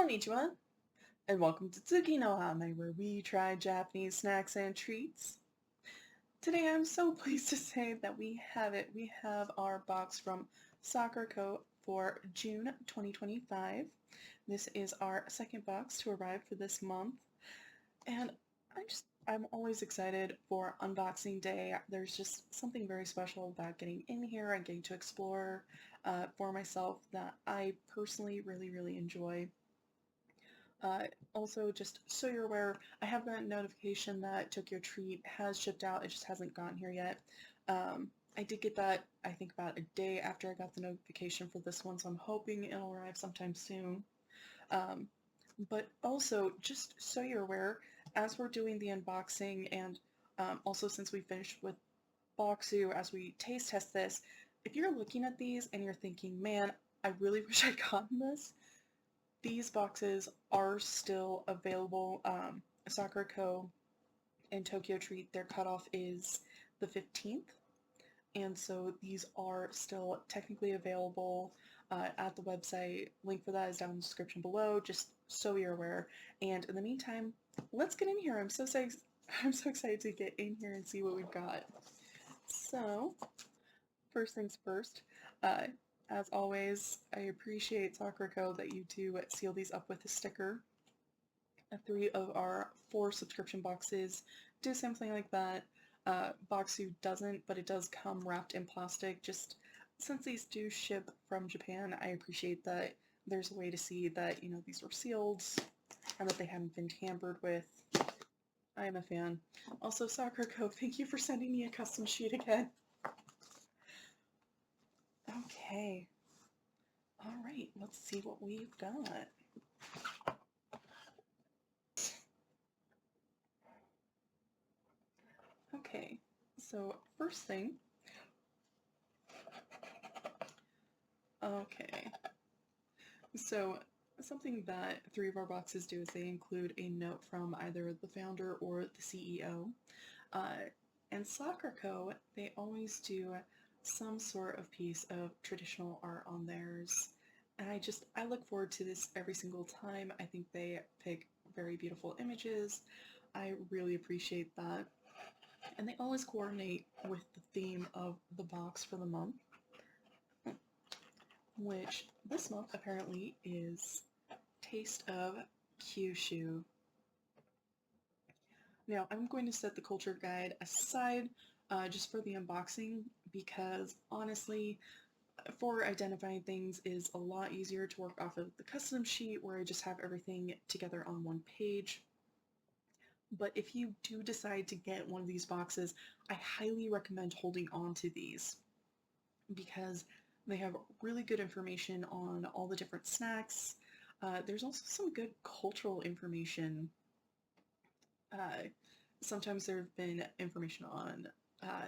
Konnichiwa, and welcome to Tsuki no Hame, where we try Japanese snacks and treats. Today I'm so pleased to say that we have it. We have our box from Sakuraco for June 2025. This is our second box to arrive for this month, and I'm always excited for unboxing day. There's just something very special about getting in here and getting to explore for myself that I personally really enjoy. Also, just so you're aware, I have gotten notification that Tokyo Treat has shipped out. It just hasn't gotten here yet. I did get that, I think, about a day after I got the notification for this one, so I'm hoping it'll arrive sometime soon. But also, just so you're aware, as we're doing the unboxing and also since we finished with Boxu, as we taste test this, if you're looking at these and you're thinking, man, I really wish I'd gotten this, these boxes are still available. Sakuraco and Tokyo Treat, their cutoff is the 15th, and so these are still technically available at the website. Link for that is down in the description below, just so you're aware. And in the meantime, let's get in here. I'm so excited to get in here and see what we've got. So, first things first, as always, I appreciate Sakuraco that you do seal these up with a sticker. 3 of our 4 subscription boxes do something like that. Boxu doesn't, but it does come wrapped in plastic. Just since these do ship from Japan, I appreciate that there's a way to see that, you know, these were sealed and that they haven't been tampered with. I am a fan. Also, Sakuraco, thank you for sending me a custom sheet again. Okay. Alright, let's see what we've got. Okay, so first thing. Okay. So something that 3 of our boxes do is they include a note from either the founder or the CEO. And Sakuraco, they always do some sort of piece of traditional art on theirs. And I look forward to this every single time. I think they pick very beautiful images. I really appreciate that. And they always coordinate with the theme of the box for the month, which this month apparently is Taste of Kyushu. Now I'm going to set the culture guide aside just for the unboxing because honestly, for identifying things is a lot easier to work off of the custom sheet where I just have everything together on one page. But if you do decide to get one of these boxes, I highly recommend holding on to these because they have really good information on all the different snacks. There's also some good cultural information. Sometimes there have been information on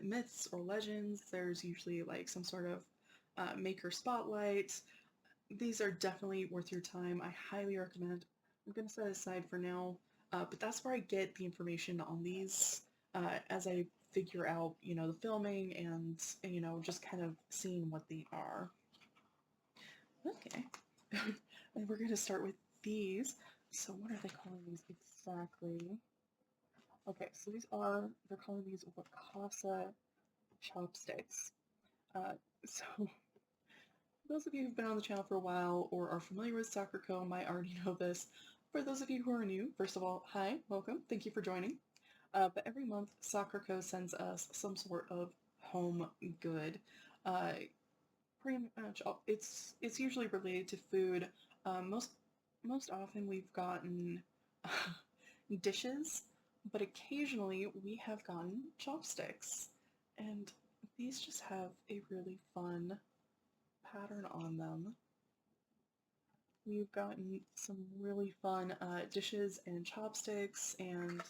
myths or legends. There's usually like some sort of maker spotlight. These are definitely worth your time. I highly recommend. I'm going to set it aside for now, but that's where I get the information on these as I figure out, you know, the filming and, you know, just kind of seeing what they are. Okay, and we're going to start with these. So what are they calling these exactly? Okay, so they're calling these wakasa chopsticks. So those of you who've been on the channel for a while or are familiar with Sakuraco might already know this. For those of you who are new, first of all, hi, welcome, thank you for joining. But every month, Sakuraco sends us some sort of home good. Pretty much, it's usually related to food. Most often we've gotten dishes, but occasionally we have gotten chopsticks, and these just have a really fun pattern on them. We've gotten some really fun dishes and chopsticks and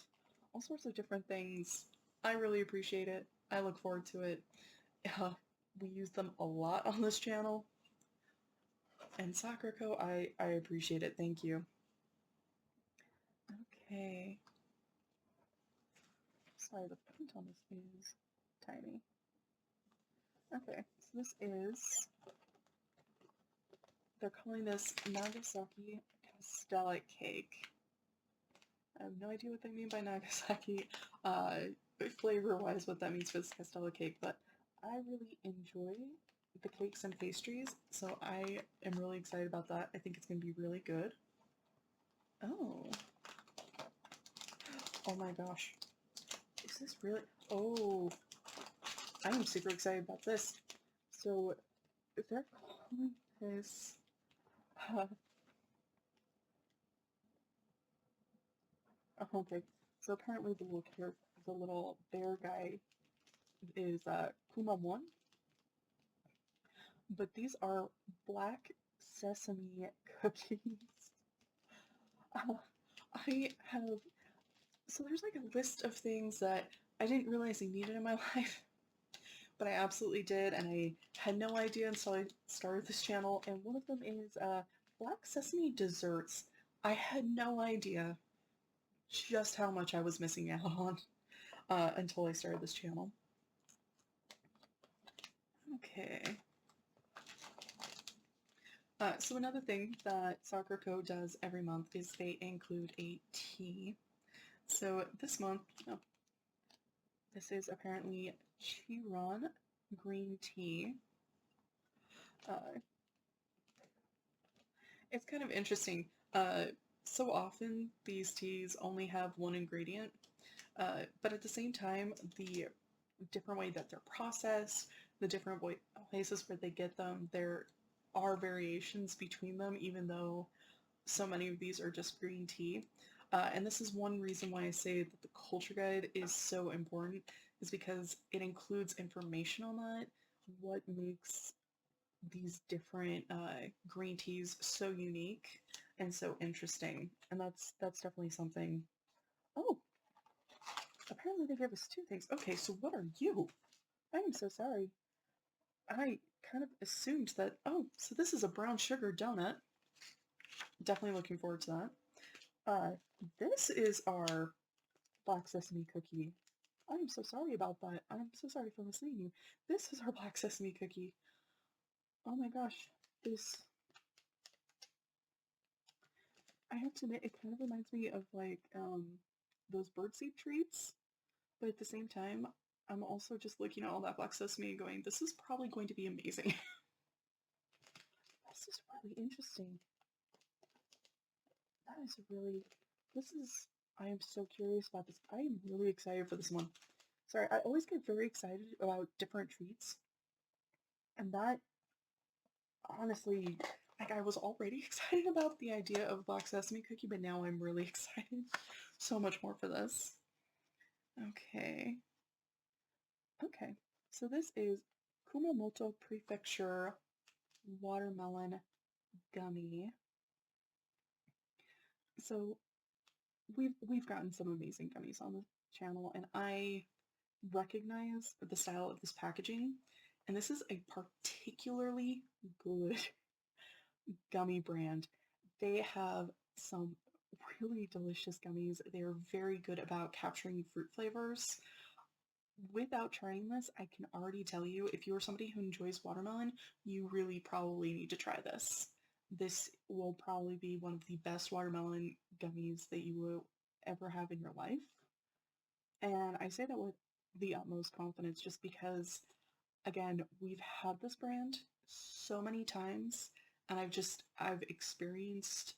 all sorts of different things. I really appreciate it. I look forward to it. We use them a lot on this channel. And Sakuraco, I appreciate it. Thank you. Okay. Sorry, the print on this is tiny. Okay, so this is, they're calling this Nagasaki castella cake. I have no idea what they mean by Nagasaki, flavor-wise, what that means for this castella cake, but I really enjoy the cakes and pastries, so I am really excited about that. I think it's going to be really good. Oh. Oh my gosh. Is this really? Oh. I am super excited about this. So, they're calling this... okay, so apparently the little bear guy is Kumamon, but these are black sesame cookies. Uh, I have, so there's like a list of things that I didn't realize I needed in my life, but I absolutely did, and I had no idea until I started this channel, and one of them is black sesame desserts. I had no idea just how much I was missing out on until I started this channel. Okay. So another thing that Sakuraco does every month is they include a tea. So this month, oh, this is apparently Chiron green tea. It's kind of interesting. So often these teas only have one ingredient, but at the same time, the different way that they're processed, the different places where they get them, there are variations between them, even though so many of these are just green tea. And this is one reason why I say that the culture guide is so important, is because it includes information on that, what makes these different green teas so unique and so interesting. And that's definitely something. Oh, apparently they gave us two things. Okay, so what are you? I am so sorry. I kind of assumed that, oh, so this is a brown sugar donut. Definitely looking forward to that. This is our black sesame cookie. I'm so sorry about that. I'm so sorry for misleading you. This is our black sesame cookie. Oh my gosh, this... I have to admit, it kind of reminds me of like those birdseed treats, but at the same time, I'm also just looking at all that black sesame and going, this is probably going to be amazing. This is really interesting. That is really, I am so curious about this. I am really excited for this one. Sorry, I always get very excited about different treats, and that, honestly, like I was already excited about the idea of black sesame cookie, but now I'm really excited so much more for this. Okay. Okay, so this is Kumamoto Prefecture Watermelon Gummy. So we've gotten some amazing gummies on the channel, and I recognize the style of this packaging, and this is a particularly good gummy brand. They have some really delicious gummies. They're very good about capturing fruit flavors. Without trying this, I can already tell you, if you're somebody who enjoys watermelon, you really probably need to try this. This will probably be one of the best watermelon gummies that you will ever have in your life. And I say that with the utmost confidence just because, again, we've had this brand so many times, and I've experienced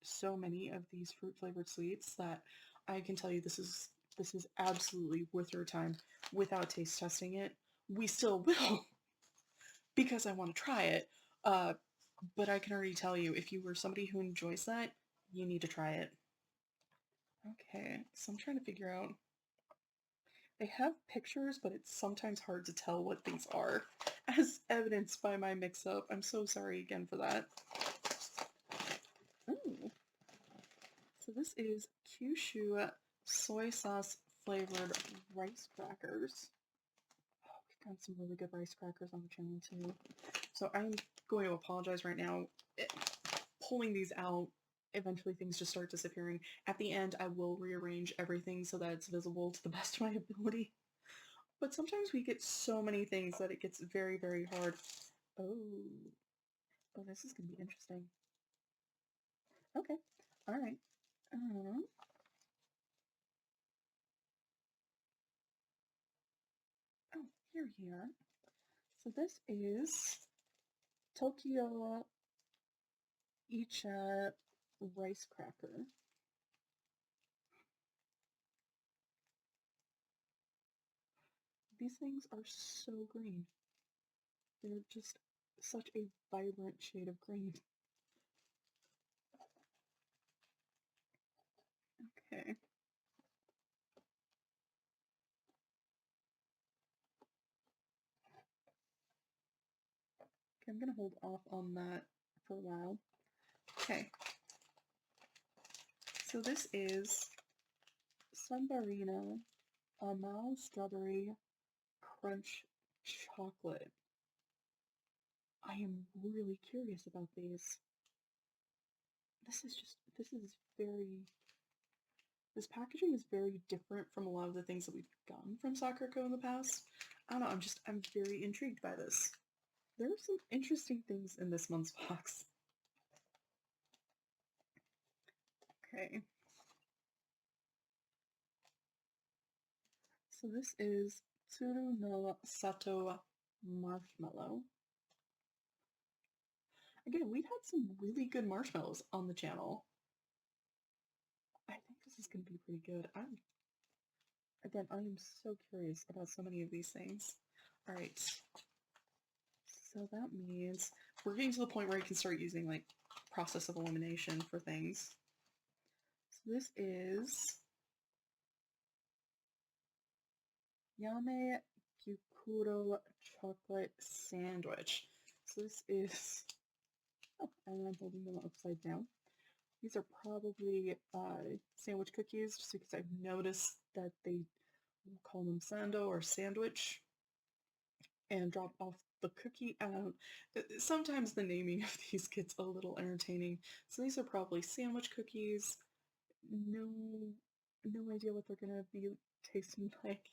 so many of these fruit flavored sweets that I can tell you this is absolutely worth your time without taste testing it. We still will because I want to try it. But I can already tell you, if you were somebody who enjoys that, you need to try it. Okay, so I'm trying to figure out. They have pictures, but it's sometimes hard to tell what things are, as evidenced by my mix-up. I'm so sorry again for that. Ooh. So this is Kyushu soy sauce flavored rice crackers. Oh, we've got some really good rice crackers on the channel too. So I'm going to apologize right now. Pulling these out, eventually things just start disappearing. At the end, I will rearrange everything so that it's visible to the best of my ability. But sometimes we get so many things that it gets very, very hard. Oh, this is going to be interesting. Okay. All right. Um, oh, here you are. So this is Tokyo Icha rice cracker. These things are so green. They're just such a vibrant shade of green. Okay. Okay, I'm gonna hold off on that for a while. Okay. So this is Sunbarina Amal Strawberry Crunch Chocolate. I am really curious about these. This packaging is very different from a lot of the things that we've gotten from Sakuraco in the past. I don't know, I'm very intrigued by this. There are some interesting things in this month's box. Okay. So this is Tsuru no Sato Marshmallow. Again, we've had some really good marshmallows on the channel. I think this is going to be pretty good. I am so curious about so many of these things. All right. So that means we're getting to the point where I can start using like process of elimination for things. So this is Yame Gyukuro chocolate sandwich. So this is, oh, and I'm holding them upside down. These are probably sandwich cookies, just because I've noticed that they call them sando or sandwich and drop off the cookie. Sometimes the naming of these gets a little entertaining. So these are probably sandwich cookies. No, no idea what they're gonna be tasting like.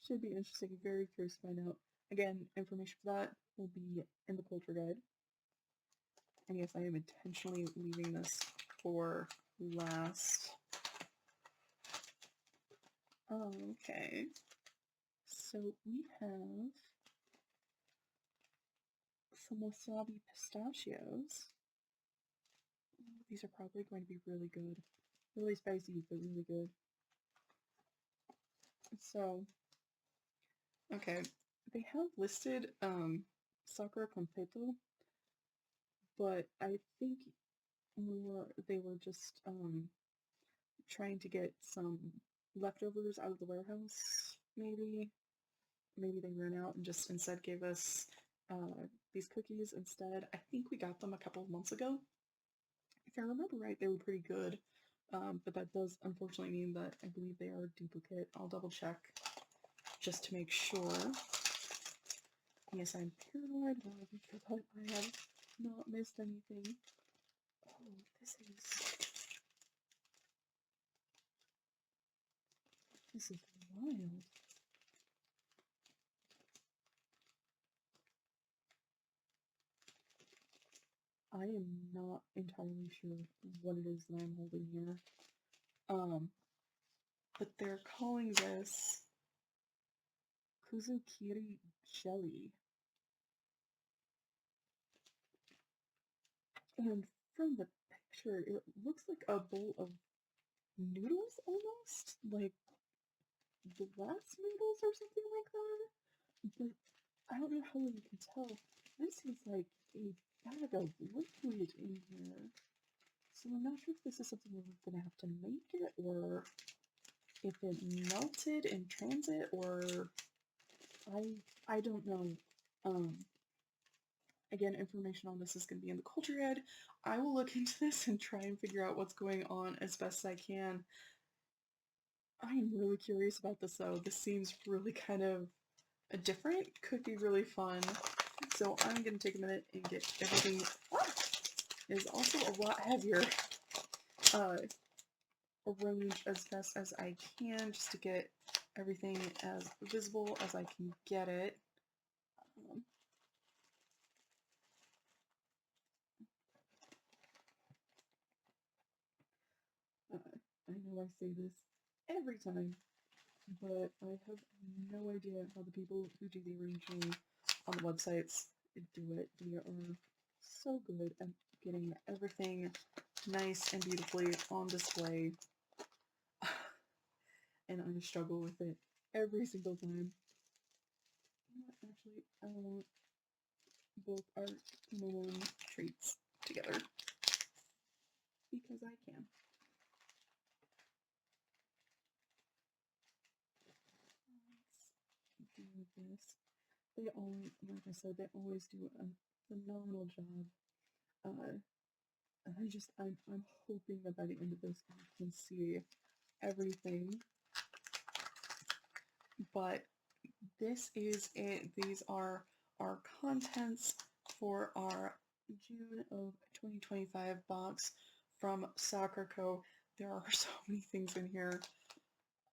Should be interesting. Very curious to find out. Again, information for that will be in the culture guide. And yes, I am intentionally leaving this for last. Okay. So we have some wasabi pistachios. These are probably going to be really good. Really spicy, but really good. So, okay. They have listed Sakura Completo, but I think more they were just trying to get some leftovers out of the warehouse, maybe. Maybe they ran out and just instead gave us these cookies instead. I think we got them a couple of months ago. If I remember right, they were pretty good, but that does unfortunately mean that I believe they are duplicate. I'll double check just to make sure. Yes, I'm paranoid, but I'll make sure that I have not missed anything. Oh, this is wild. I am not entirely sure what it is that I'm holding here. But they're calling this Kuzukiri jelly. And from the picture, it looks like a bowl of noodles almost, like glass noodles or something like that. But I don't know how well you can tell. This is like a bag of liquid in here. So I'm not sure if this is something we're gonna have to make it, or if it melted in transit, or I don't know. Again, information on this is going to be in the culture guide. I will look into this and try and figure out what's going on as best I can. I am really curious about this though. This seems really kind of different. Could be really fun. So I'm going to take a minute and get everything. It is also a lot heavier. Arrange as best as I can just to get everything as visible as I can get it. know I say this every time, but I have no idea how the people who do the arranging on the websites do it. They are so good at getting everything nice and beautifully on display, and I struggle with it every single time. Actually, I want both our Timon treats together because I can. Let's do this. They always, like I said, they always do a phenomenal job. Uh, I'm hoping that by the end of this, I can see everything. But this is it. These are our contents for our June of 2025 box from Sakuraco. There are so many things in here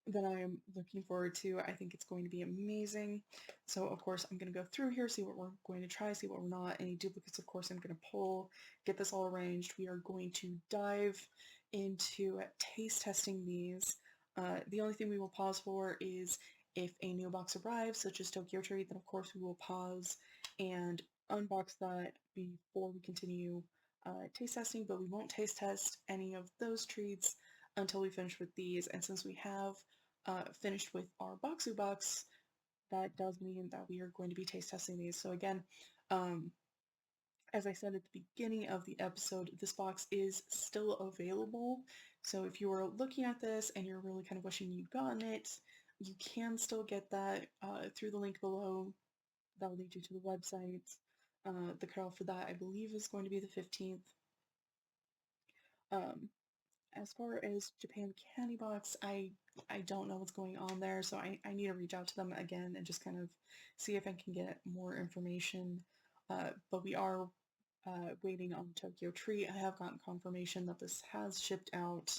that I am looking forward to. I think it's going to be amazing. So of course I'm going to go through here, see what we're going to try, see what we're not. Any duplicates, of course, I'm going to pull, get this all arranged. We are going to dive into taste testing these. The only thing we will pause for is if a new box arrives, such as Tokyo Treat, then of course we will pause and unbox that before we continue taste testing, but we won't taste test any of those treats until we finish with these. And since we have finished with our Boxu box, that does mean that we are going to be taste testing these. So again, as I said at the beginning of the episode, this box is still available. So if you are looking at this and you're really kind of wishing you'd gotten it, you can still get that through the link below. That'll lead you to the website. The cutoff for that, I believe, is going to be the 15th. As far as Japan Candy Box, I don't know what's going on there, so I need to reach out to them again and just kind of see if I can get more information. But we are waiting on Tokyo Treat. I have gotten confirmation that this has shipped out,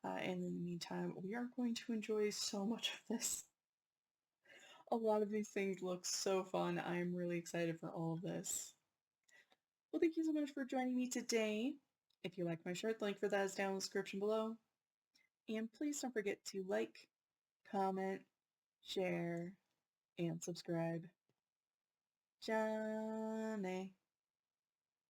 and in the meantime, we are going to enjoy so much of this. A lot of these things look so fun. I am really excited for all of this. Well, thank you so much for joining me today. If you like my shirt, the link for that is down in the description below. And please don't forget to like, comment, share, and subscribe. Johnny.